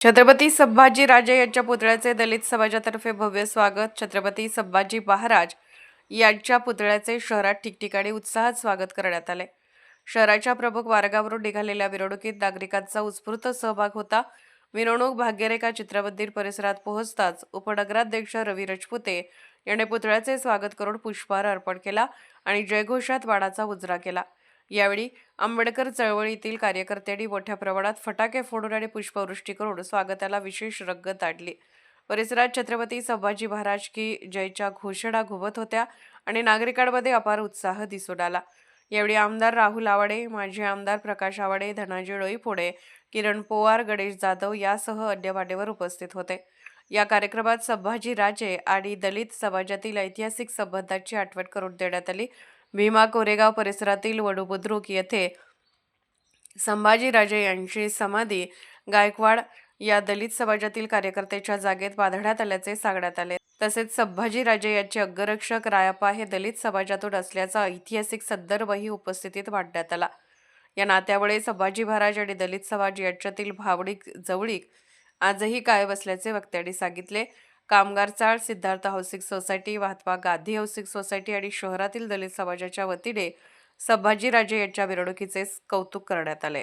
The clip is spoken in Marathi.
छत्रपती संभाजीराजे यांच्या पुतळ्याचे दलित समाजातर्फे भव्य स्वागत. छत्रपती संभाजी महाराज यांच्या पुतळ्याचे शहरात ठिकठिकाणी उत्साहात स्वागत करण्यात आले. शहराच्या प्रमुख मार्गावरून निघालेल्या मिरवणुकीत नागरिकांचा उत्स्फूर्त सहभाग होता. मिरवणूक भाग्यरेखा चित्रमंदिर परिसरात पोहोचताच उपनगराध्यक्ष रवी राजपुते यांनी पुतळ्याचे स्वागत करून पुष्पहार अर्पण केला आणि जयघोषात बाणाचा मुजरा केला. यावेळी आंबेडकर चळवळीतील कार्यकर्त्यांनी मोठ्या प्रमाणात फटाके फोडून आणि पुष्पवृष्टी करून स्वागताला विशेष रंगत आणली. परिसरात छत्रपती संभाजी महाराज की जयच्या घोषणा घुमत होत्या आणि नागरिकांमध्ये अपार उत्साह दिसून आला. यावेळी आमदार राहुल आवाडे, माजी आमदार प्रकाश आवाडे, धनाजी डोईफोडे, किरण पोवार, गणेश जाधव यासह अन्य मान्यवर उपस्थित होते. या कार्यक्रमात संभाजीराजे आणि दलित समाजातील ऐतिहासिक संबंधांची आठवण करून देण्यात आली. भीमा कोरेगाव परिसरातील वडुबुद्रुक येथे संभाजीराजे यांची समाधी गायकवाड या दलित समाजातील कार्यकर्त्याच्या जागेत बांधण्यात आल्याचे सांगण्यात आले. तसेच संभाजीराजे यांचे अंगरक्षक रायप्पा हे दलित समाजातून असल्याचा ऐतिहासिक संदर्भही उपस्थितीत मांडण्यात आला. या नात्यामुळे संभाजी महाराज आणि दलित समाज यांच्यातील भावनिक जवळीक आजही कायम असल्याचे वक्त्यांनी सांगितले. कामगार चाळ, Siddharth housing society, Mahatma Gandhi housing society आणि शहरातील दलित समाजाच्या वतीने संभाजीराजे यांच्या मिरवणुकीचे कौतुक करण्यात आले.